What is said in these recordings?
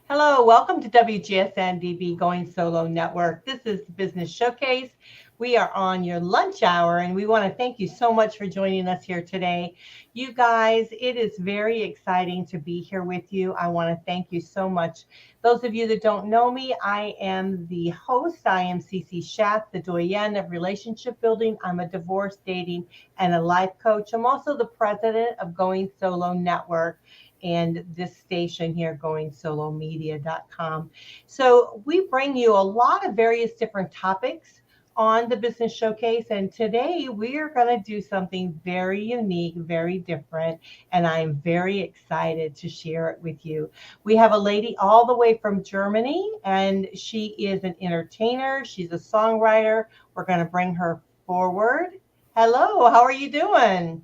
Hello, welcome to WGSN-DB Going Solo Network. This is the Business Showcase. We are on your lunch hour, and we want to thank you so much for joining us here today. You guys, it is very exciting to be here with you. I want to thank you so much. Those of you that don't know me, I am the host. I am Cece Shatz, the Doyenne of relationship building. I'm a divorce, dating, and a life coach. I'm also the president of Going Solo Network and this station here, goingsolomedia.com. So we bring you a lot of various different topics on the Business Showcase. And today we are going to do something very unique, very different. And I'm very excited to share it with you. We have a lady all the way from Germany, and she is an entertainer. She's a songwriter. We're going to bring her forward. Hello, how are you doing?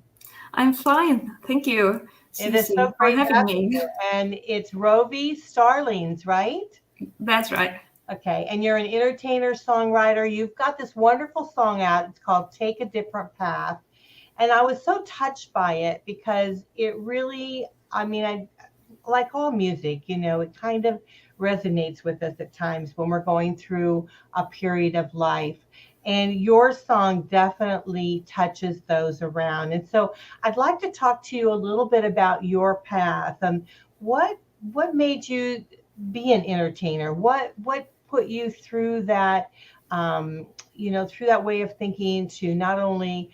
I'm fine. Thank you, It is Cece, so for great having having me. you. And it's Rovy Starlings, right? That's right. Okay. And you're an entertainer, songwriter. You've got this wonderful song out. It's called Take a Different Path. And I was so touched by it because it really, I like all music, it kind of resonates with us at times when we're going through a period of life. And your song definitely touches those around. And so I'd like to talk to you a little bit about your path. What what made you be an entertainer? What put you through that through that way of thinking to not only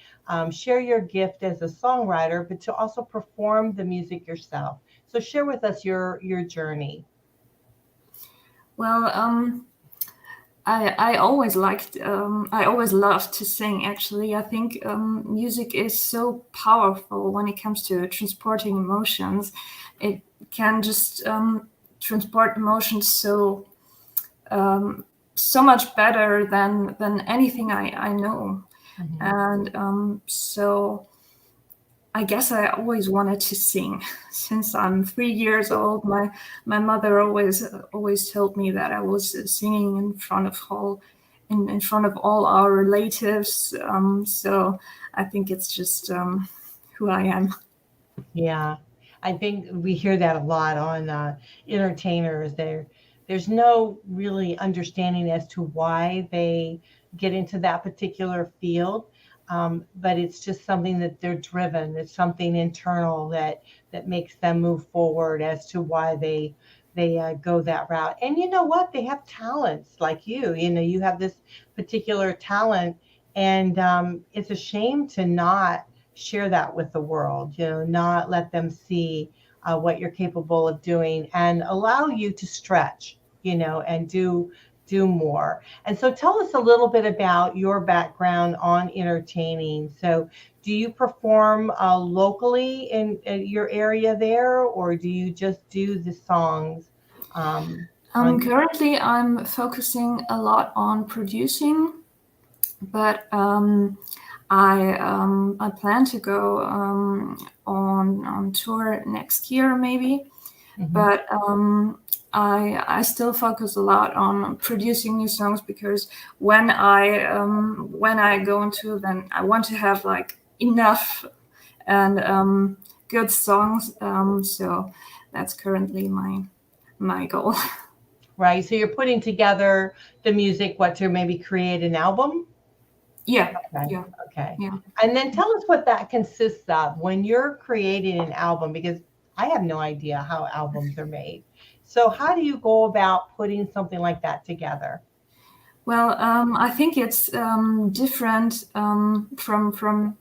share your gift as a songwriter, but to also perform the music yourself. So share with us your journey. Well, I always I always loved to sing, actually. I think music is so powerful when it comes to transporting emotions. It can just transport emotions so much better than anything I know. Mhm. And so I guess I always wanted to sing since I'm 3 years old. My mother always told me that I was singing in front of all our relatives. So I think it's just who I am. Yeah, I think we hear that a lot on entertainers. There's no really understanding as to why they get into that particular field, but it's just something that they're driven. It's something internal that makes them move forward as to why they go that route. And you know what? They have talents like you. You have this particular talent, and it's a shame to not share that with the world, not let them see what you're capable of doing and allow you to stretch, and do more. And so tell us a little bit about your background on entertaining. So do you perform locally in your area there, or do you just do the songs on Currently, I'm focusing a lot on producing, but I plan to go on tour next year, maybe. Mhm. But I still focus a lot on producing new songs, because when I go into then I want to have like enough and good songs. So that's currently my goal. Right? So you're putting together the music, what, to maybe create an album? Yeah, Okay. yeah, Okay. yeah. And then tell us what that consists of when you're creating an album, because I have no idea how albums are made. So how do you go about putting something like that together? Well, I think it's different from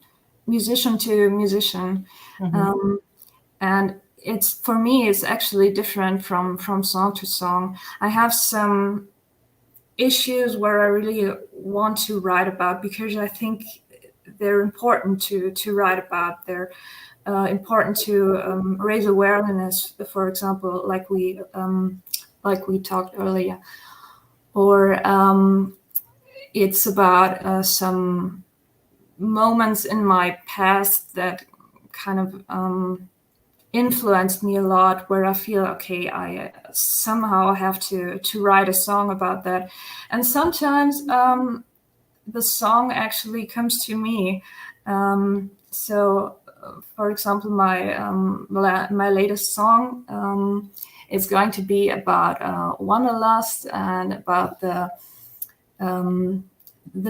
musician to musician. Hmm. Um, and it's for me it's actually different from song to song. I have some issues where I really want to write about, because I think they're important to write about. They're important to raise awareness, for example, like we talked earlier. Or it's about some moments in my past that kind of influenced me a lot, where I feel, okay, I somehow have to write a song about that. And sometimes the song actually comes to me. So for example, my latest song, it's going to be about wanderlust and about the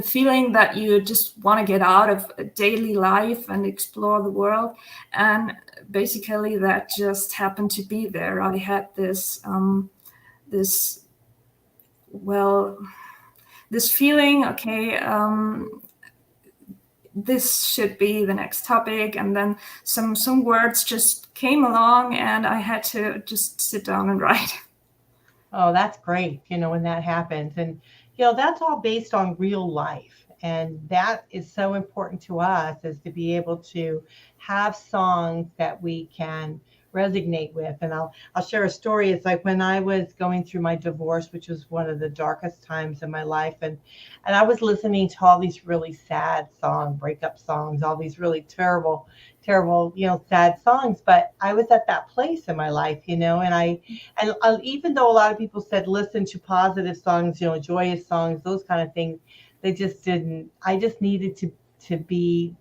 feeling that you just want to get out of daily life and explore the world. And basically that just happened to be there. I had this feeling, okay, this should be the next topic, and then some words just came along and I had to just sit down and write. Oh, that's great, when that happens. And, that's all based on real life. And that is so important to us, is to be able to have songs that we can resonate with. And I'll share a story. It's like when I was going through my divorce, which was one of the darkest times in my life. And I was listening to all these really sad songs, breakup songs, all these really terrible, sad songs. But I was at that place in my life, and even though a lot of people said, listen to positive songs, joyous songs, those kind of things, they just didn't. I just needed to be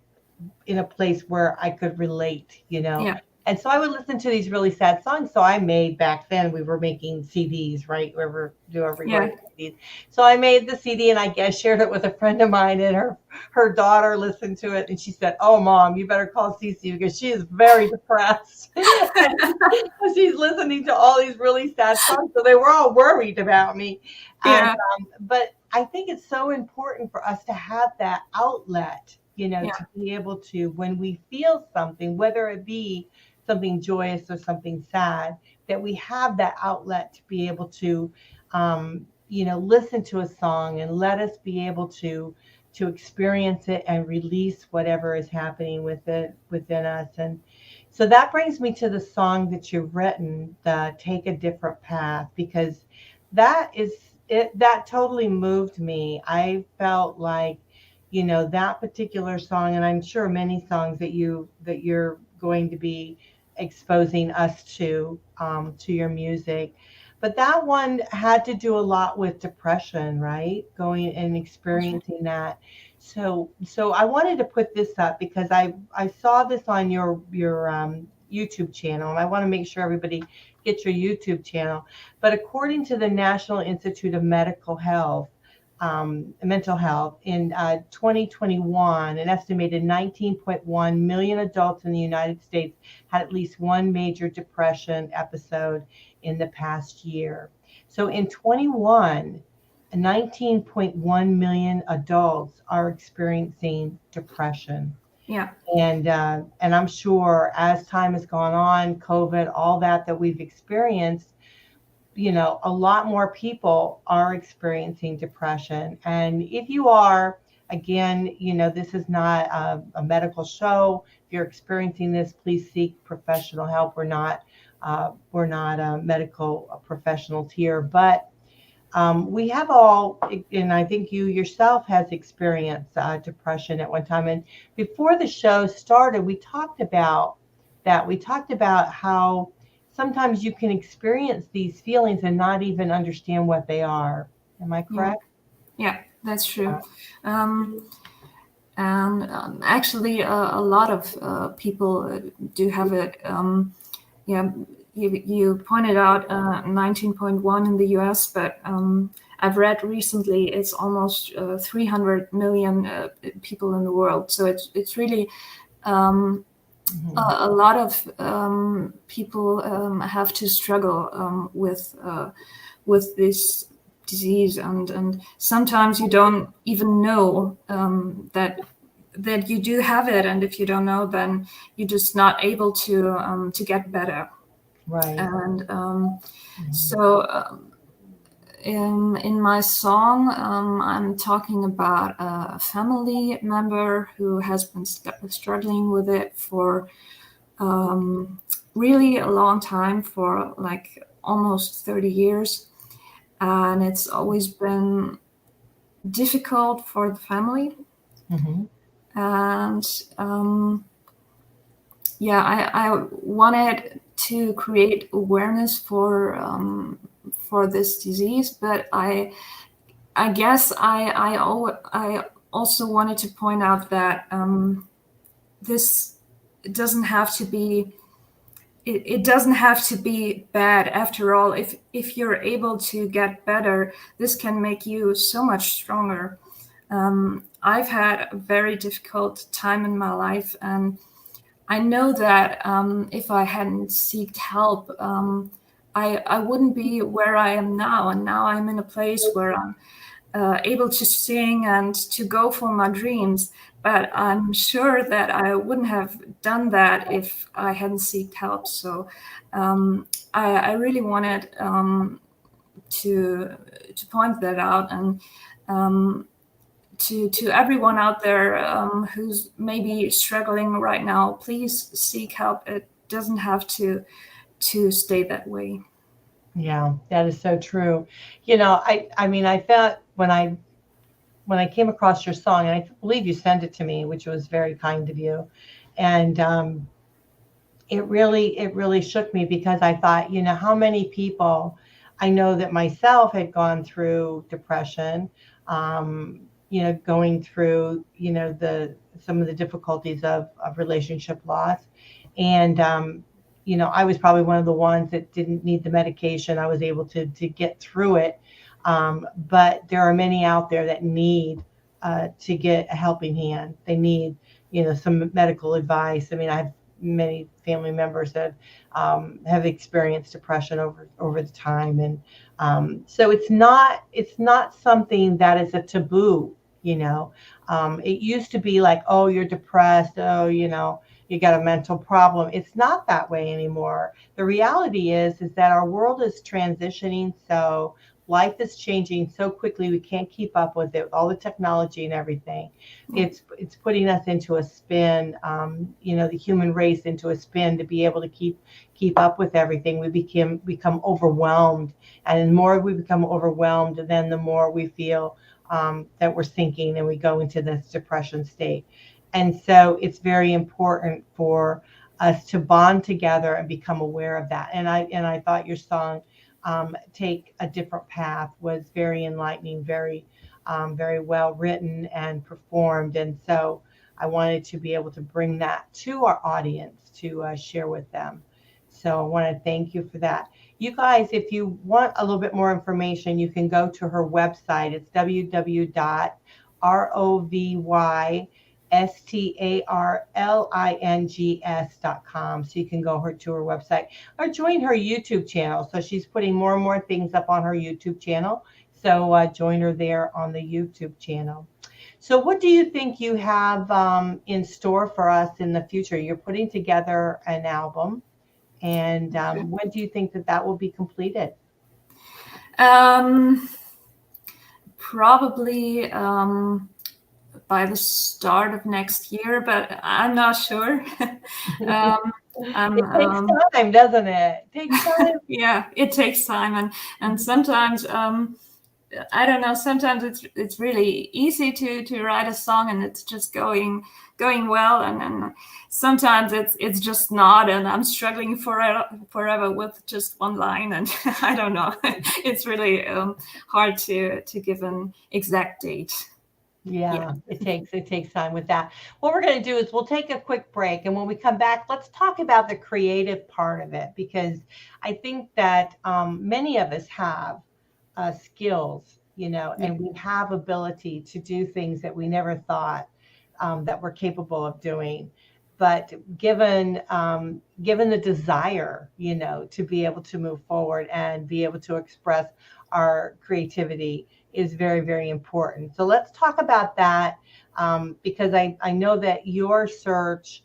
in a place where I could relate, Yeah. And so I would listen to these really sad songs. So I made, back then we were making CDs, right? Whoever CDs. So I made the CD and I guess shared it with a friend of mine, and her daughter listened to it and she said, "Oh, Mom, you better call Cece because she is very depressed." She's listening to all these really sad songs. So they were all worried about me. Yeah. But I think it's so important for us to have that outlet, to be able to, when we feel something, whether it be something joyous or something sad, that we have that outlet to be able to, listen to a song and let us be able to experience it and release whatever is happening within us. And so that brings me to the song that you've written, the Take a Different Path, because that totally moved me. I felt like, that particular song, and I'm sure many songs that you're going to be exposing us to your music, but that one had to do a lot with depression, right? Going and experiencing that. So I wanted to put this up because I saw this on your YouTube channel, and I want to make sure everybody gets your YouTube channel. But according to the National Institute of Mental Health, in 2021, an estimated 19.1 million adults in the United States had at least one major depression episode in the past year. So in 21, 19.1 million adults are experiencing depression. Yeah. And I'm sure as time has gone on, COVID, all that we've experienced, a lot more people are experiencing depression. And if you are, again, this is not a medical show. If you're experiencing this, please seek professional help. We're not medical professionals here, but we have all, and I think you yourself has experienced depression at one time. And before the show started, we talked about that. We talked about how sometimes you can experience these feelings and not even understand what they are. Am I correct? Yeah, that's true. And actually, a lot of people do have it. You pointed out 19.1 in the US, but I've read recently it's almost 300 million people in the world. So it's really a lot of people have to struggle with this disease, and sometimes you don't even know that you do have it, and if you don't know, then you're just not able to get better. Right. And so in my song, I'm talking about a family member who has been struggling with it for really a long time, for like almost 30 years. And it's always been difficult for the family. Mm-hmm. And I wanted to create awareness for this disease, but I guess I also wanted to point out that this doesn't have to be it doesn't have to be bad. After all, if you're able to get better, this can make you so much stronger. I've had a very difficult time in my life, and I know that if I hadn't sought help, I wouldn't be where I am now. And now I'm in a place where I'm able to sing and to go for my dreams. But I'm sure that I wouldn't have done that if I hadn't sought help. So I really wanted to point that out, and to everyone out there who's maybe struggling right now, please seek help. It doesn't have to stay that way. Yeah, that is so true. I mean, I felt when I came across your song, and I believe you sent it to me, which was very kind of you, and it really shook me, because I thought, how many people, I know that myself had gone through depression, going through, some of the difficulties of relationship loss. And, I was probably one of the ones that didn't need the medication. I was able to get through it. But there are many out there that need to get a helping hand. They need, some medical advice. I mean, I have many family members that have experienced depression over the time, and so it's not something that is a taboo. It used to be like, oh, you're depressed, oh, you got a mental problem. It's not that way anymore. The reality is that our world is transitioning, so life is changing so quickly, we can't keep up with it, all the technology and everything. It's putting us into a spin, the human race into a spin, to be able to keep up with everything. We become overwhelmed, and the more we become overwhelmed, then the more we feel that we're sinking, and we go into this depression state. And so it's very important for us to bond together and become aware of that. And I thought your song, Take a Different Path, was very enlightening, very well written and performed. And so I wanted to be able to bring that to our audience to share with them. So I want to thank you for that. You guys, if you want a little bit more information, you can go to her website. It's www.RovyStarlings.com. So you can go to her website or join her YouTube channel. So she's putting more and more things up on her YouTube channel. So join her there on the YouTube channel. So what do you think you have in store for us in the future? You're putting together an album, and when do you think that will be completed? Probably by the start of next year, but I'm not sure. It takes time, doesn't it? It takes time. Yeah, it takes time, and sometimes I don't know. Sometimes it's really easy to write a song, and it's just going well, and sometimes it's just not, and I'm struggling forever with just one line, and I don't know. It's really hard to give an exact date. Yeah, it takes time with that. What we're going to do is we'll take a quick break, and when we come back, let's talk about the creative part of it, because I think that many of us have skills, and we have ability to do things that we never thought that we're capable of doing. But given the desire, to be able to move forward and be able to express our creativity is very, very important. So let's talk about that, because I know that your search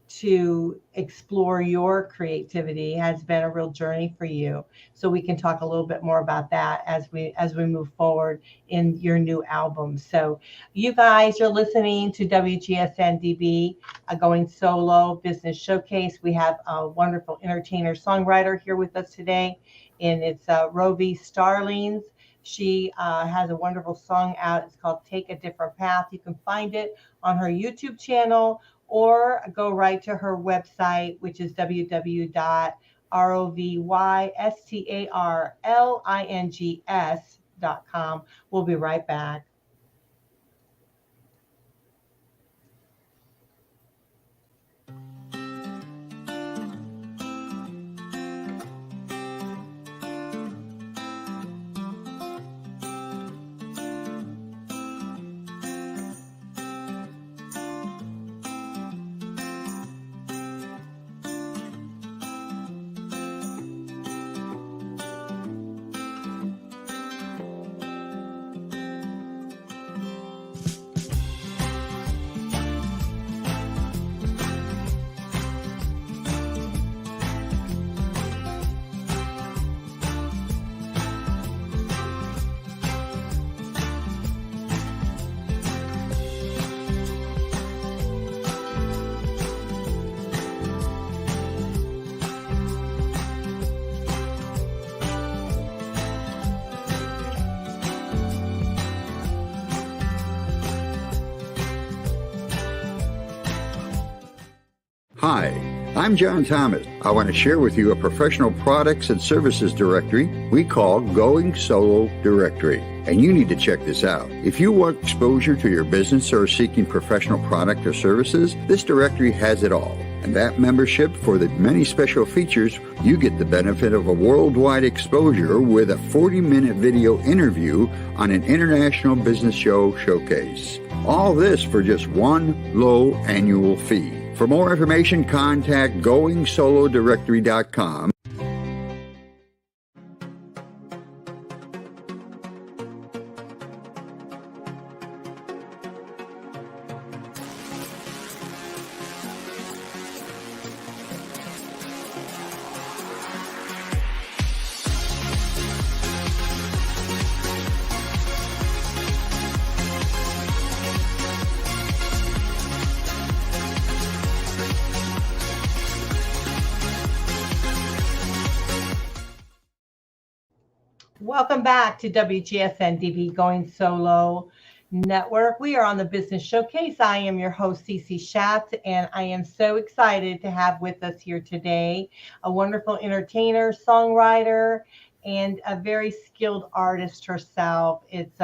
to explore your creativity has been a real journey for you. So we can talk a little bit more about that as we move forward in your new album. So you guys are listening to WGSN-DB, Going Solo Business Showcase. We have a wonderful entertainer songwriter here with us today, and it's Rovy Starlings. She has a wonderful song out. It's called Take a Different Path. You can find it on her YouTube channel, or go right to her website, which is www.RovyStarlings.com. We'll be right back. Hi, I'm John Thomas. I want to share with you a professional products and services directory we call Going Solo Directory. And you need to check this out. If you want exposure to your business or are seeking professional product or services, this directory has it all. And that membership, for the many special features, you get the benefit of a worldwide exposure with a 40-minute video interview on an international business show showcase. All this for just one low annual fee. For more information, contact goingsolodirectory.com. Welcome back to WGSN-DB Going Solo Network. We are on the Business Showcase. I am your host, Cece Shatz, and I am so excited to have with us here today a wonderful entertainer, songwriter, and a very skilled artist herself. It's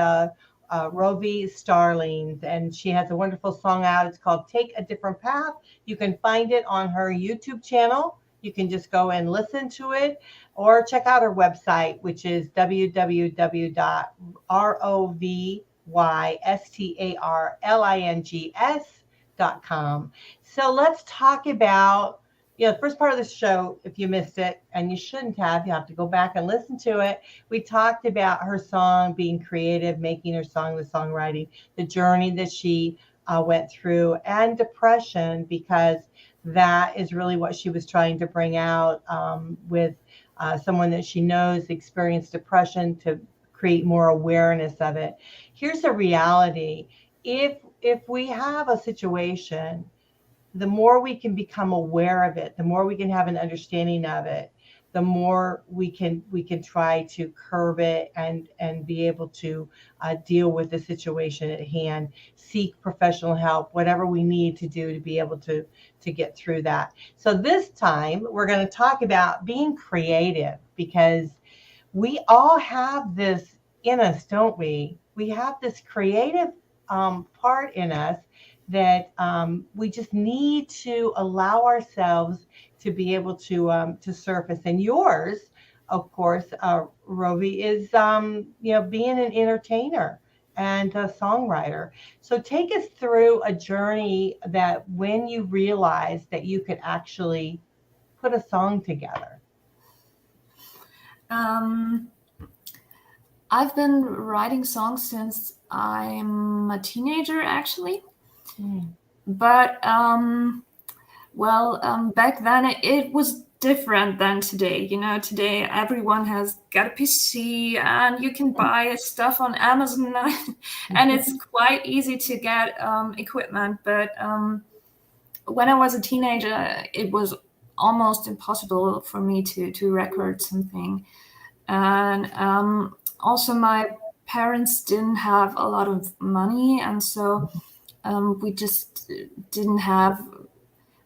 Rovy Starlings, and she has a wonderful song out. It's called Take a Different Path. You can find it on her YouTube channel. You can just go and listen to it or check out her website, which is www.rovystarlings.com. So let's talk about, the first part of the show, if you missed it, and you shouldn't have, you have to go back and listen to it. We talked about her song, being creative, making her song, the songwriting, the journey that she went through, and depression, because that is really what she was trying to bring out with someone that she knows experienced depression, to create more awareness of it. Here's the reality. If we have a situation, the more we can become aware of it, the more we can have an understanding of it, the more we can try to curb it and be able to deal with the situation at hand, seek professional help, whatever we need to do to be able to get through that. So this time we're going to talk about being creative, because we all have this in us, don't we? We have this creative part in us that we just need to allow ourselves to be able to surface. And yours, of course, Rovy, is being an entertainer and a songwriter. So take us through a journey that when you realized that you could actually put a song together. I've been writing songs since I'm a teenager, actually. But back then it was different than today. Today everyone has got a PC and you can buy stuff on Amazon and it's quite easy to get equipment. But when I was a teenager, it was almost impossible for me to record something. And also my parents didn't have a lot of money, and so we just didn't have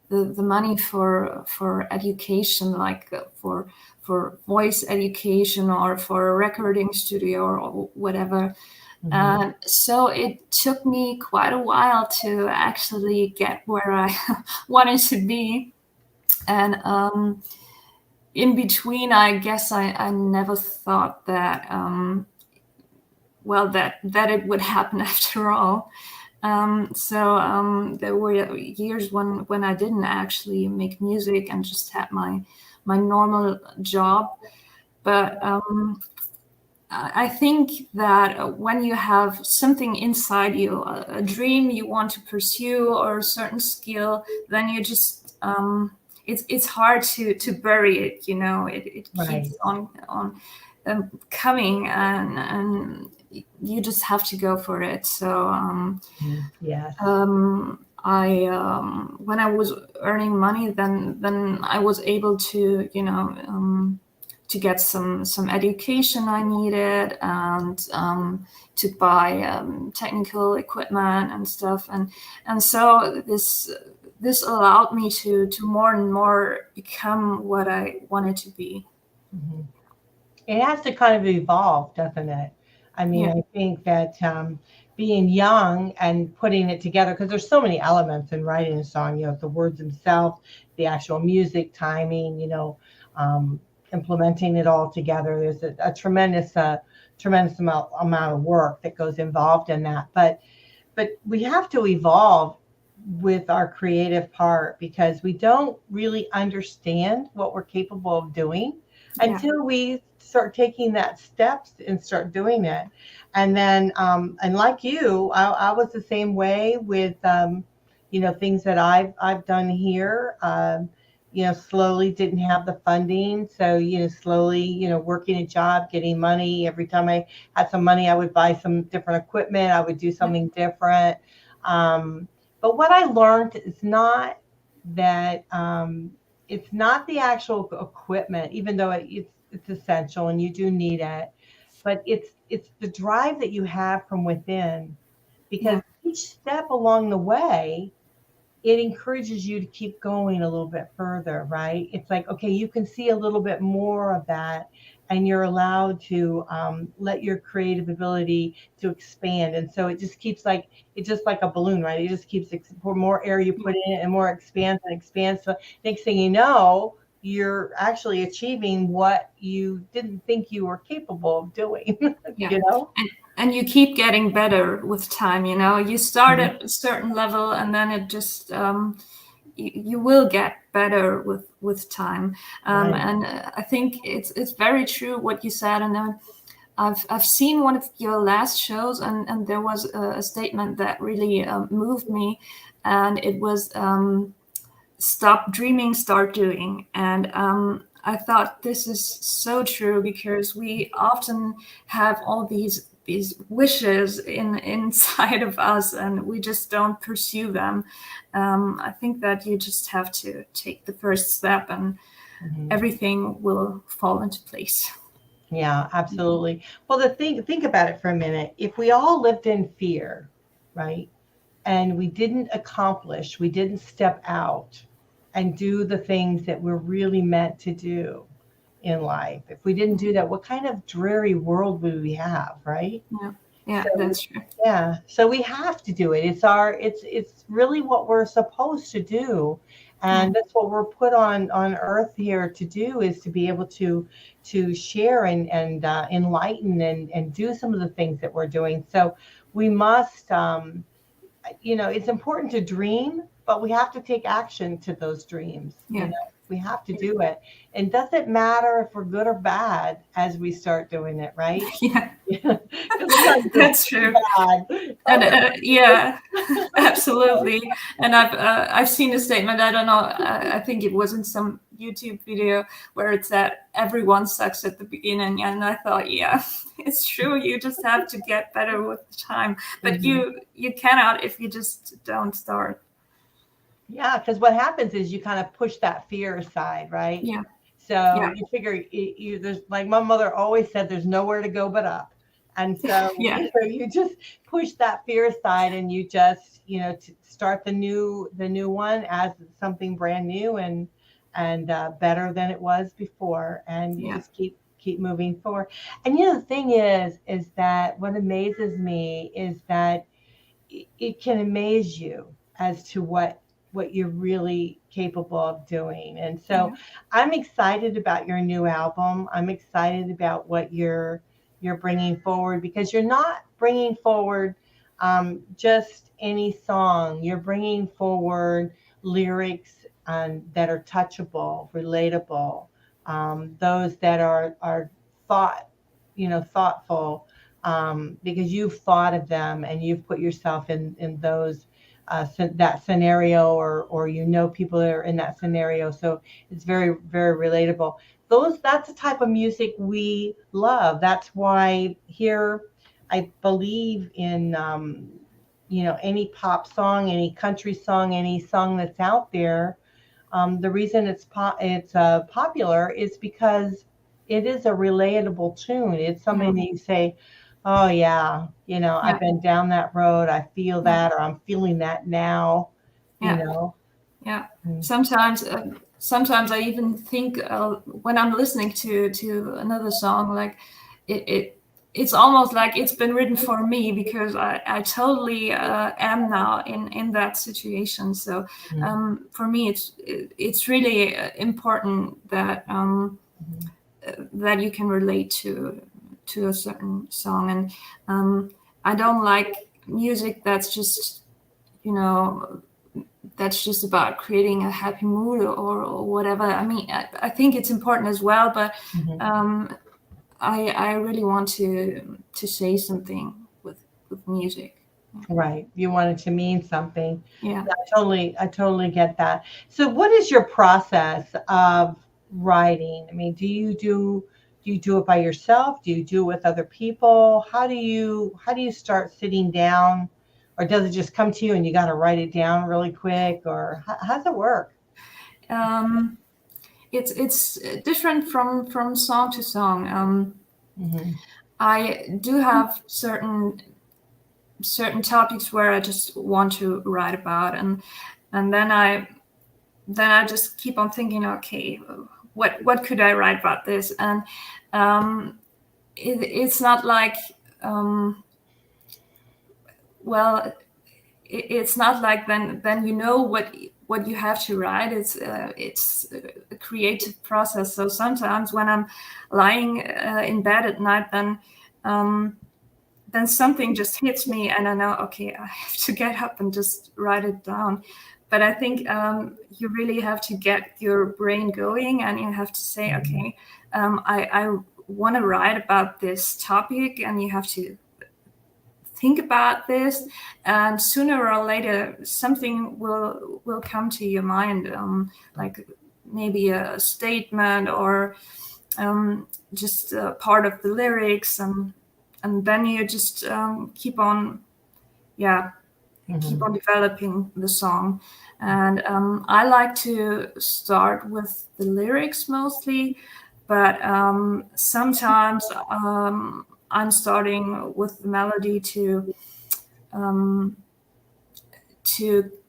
the money for education, like for voice education or for a recording studio or whatever. And so it took me quite a while to actually get where I wanted to be. And in between, I guess I never thought that that it would happen after all. So there were years when I didn't actually make music and just had my normal job. But I think that when you have something inside you, a dream you want to pursue or a certain skill, then you just it's hard to bury it. It Right. keeps on coming, and you just have to go for it. So Yes. I when I was earning money, then I was able to to get some education I needed, and to buy technical equipment and stuff, and so this allowed me to more and more become what I wanted to be. Mhm. It has to kind of evolve, doesn't it? I mean, Yeah. I think that being young and putting it together, because there's so many elements in writing a song, the words themselves, the actual music, timing, um, implementing it all together. There's a tremendous amount of work that goes involved in that. But we have to evolve with our creative part, because we don't really understand what we're capable of doing until we start taking that steps and start doing it. And then and like you, I was the same way with things that I've done here. Slowly didn't have the funding, so slowly working a job, getting money. Every time I had some money, I would buy some different equipment. I would do something different. But what I learned is not that it's not the actual equipment, even though it's essential and you do need it, but it's the drive that you have from within, because each step along the way, it encourages you to keep going a little bit further, right? It's like, okay, you can see a little bit more of that, and you're allowed to let your creative ability to expand. And so it's just like a balloon, right? It just keeps, for more air you put in it, and more expands and expands. So next thing you know, you're actually achieving what you didn't think you were capable of doing. And you keep getting better with time. You start at a certain level, and then it just you will get better with time. Right. And I think it's very true what you said. And I've seen one of your last shows, and there was a statement that really moved me, and it was stop dreaming, start doing. And I thought this is so true, because we often have all these wishes inside of us, and we just don't pursue them. I think that you just have to take the first step, and everything will fall into place. Yeah, absolutely. Well, think about it for a minute. If we all lived in fear, right, and we didn't accomplish, we didn't step out and do the things that we're really meant to do in life, if we didn't do that, what kind of dreary world would we have, right? Yeah, that's true. Yeah, so we have to do it. It's really what we're supposed to do, and that's what we're put on earth here to do, is to be able to share and enlighten and do some of the things that we're doing. So we must it's important to dream, but we have to take action to those dreams. We have to do it. And doesn't matter if we're good or bad as we start doing it, right? That's true. And yeah, absolutely. And I've seen a statement, I don't know, I think it was in some YouTube video, where it said everyone sucks at the beginning, and I thought, yeah, it's true. You just have to get better with time, but you cannot if you just don't start. Yeah, because what happens is you kind of push that fear aside, right? Yeah. So you figure there's, like my mother always said, there's nowhere to go but up. And so, so you just push that fear aside, and you just, to start the new one as something brand new and better than it was before. And you just keep moving forward. And the thing is that what amazes me is that it can amaze you as to what you're really capable of doing. And so I'm excited about your new album. I'm excited about what you're bringing forward, because you're not bringing forward just any song. You're bringing forward lyrics that are touchable, relatable, those that are thoughtful, because you've thought of them and you've put yourself in those that scenario, or people that are in that scenario. So it's very, very relatable. That's the type of music we love. That's why here I believe in any pop song, any country song, any song that's out there. The reason it's popular is because it is a relatable tune. It's something that you say, oh yeah, I've been down that road. I feel that, or I'm feeling that now. Yeah. Mm. Sometimes I even think when I'm listening to another song, like it's almost like it's been written for me, because I totally am now in that situation. So for me, it's really important that that you can relate to a certain song. And I don't like music that's just, you know, that's just about creating a happy mood or whatever. I mean, I think it's important as well, but I really want to say something with music. Right. You want it to mean something. Yeah. I totally get that. So what is your process of writing? I mean, do you do it by yourself? Do you do it with other people? How do you start sitting down, or does it just come to you and you got to write it down really quick, or how does it work? It's different from song to song. Hmm. I do have certain topics where I just want to write about, and then I just keep on thinking, okay, what could I write about this? And it's not like well, it's not like then you know what you have to write. It's a creative process. So sometimes when I'm lying in bed at night, then something just hits me, and I know, okay, I have to get up and just write it down. But I think you really have to get your brain going, and you have to say, okay, I want to write about this topic, and you have to think about this, and sooner or later something will come to your mind, like maybe a statement or just part of the lyrics, and then you just keep on developing the song. And I like to start with the lyrics mostly, but sometimes I'm starting with the melody to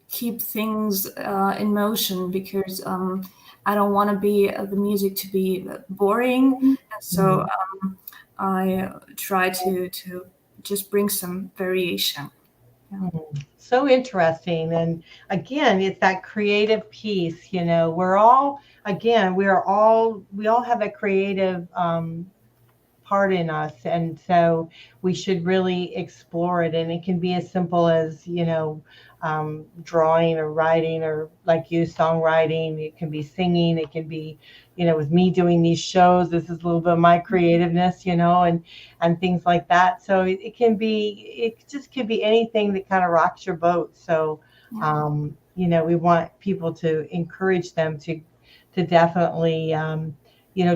keep things in motion, because I don't want to be the music to be boring. And so I try to just bring some variation. So interesting. And again, it's that creative piece, we're all, again, we all have a creative part in us. And so we should really explore it. And it can be as simple as, drawing or writing, or like you, songwriting. It can be singing. It can be, with me doing these shows, this is a little bit of my creativeness, and things like that. So it just can be anything that kind of rocks your boat. So, we want people to encourage them to definitely,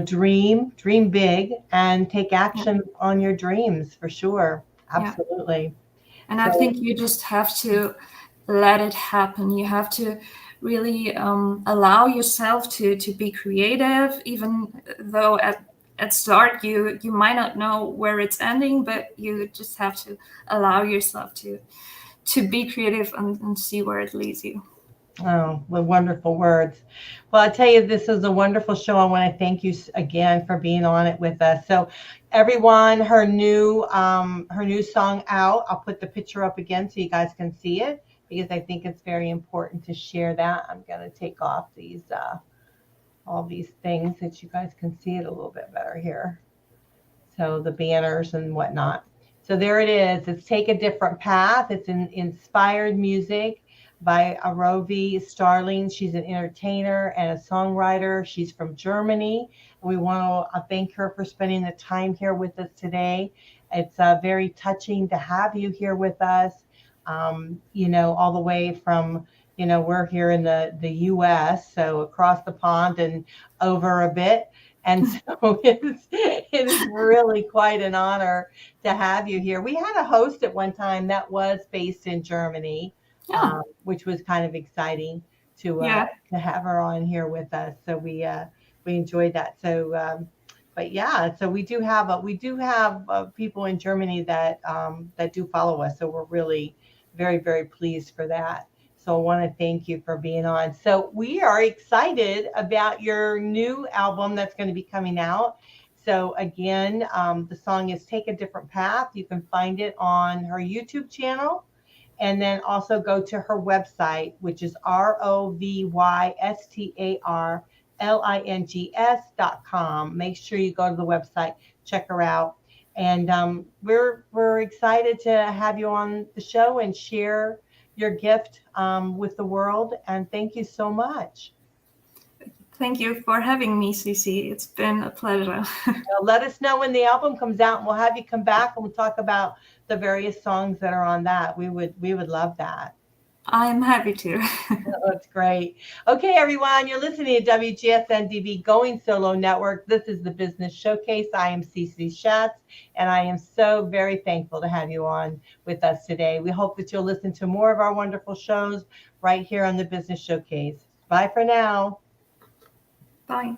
dream big and take action on your dreams, for sure. Absolutely. And I think you just have to let it happen. You have to really allow yourself to be creative, even though at start you might not know where it's ending, but you just have to allow yourself to be creative and see where it leads you. Oh, what wonderful words. Well, I tell you, this is a wonderful show. I want to thank you again for being on it with us. So everyone, her new song out. I'll put the picture up again so you guys can see it, because I think it's very important to share that. I'm going to take off these all these things that you guys can see it a little bit better here. So the banners and whatnot. So there it is. It's Take a Different Path. It's inspired music by Rovy Starlings. She's an entertainer and a songwriter. She's from Germany. We want to thank her for spending the time here with us today. It's very touching to have you here with us, all the way from, we're here in the U.S., so across the pond and over a bit. And so it is really quite an honor to have you here. We had a host at one time that was based in Germany. Which was kind of exciting to have her on here with us. So we enjoyed that. So, so we do have people in Germany that do follow us. So we're really very, very pleased for that. So I want to thank you for being on. So we are excited about your new album that's going to be coming out. So again, the song is Take a Different Path. You can find it on her YouTube channel. And then also go to her website, which is ROVYSTARLINGS.com. Make sure you go to the website, check her out. And we're excited to have you on the show and share your gift with the world. And thank you so much. Thank you for having me, Cece. It's been a pleasure. Let us know when the album comes out, and we'll have you come back and we'll talk about the various songs that are on that. We would love that. I'm happy to. That's great. Okay, everyone, you're listening to WGSN-DB Going Solo Network. This is the Business Showcase. I am Cece Shatz, and I am so very thankful to have you on with us today. We hope that you'll listen to more of our wonderful shows right here on the Business Showcase. Bye for now. Bye.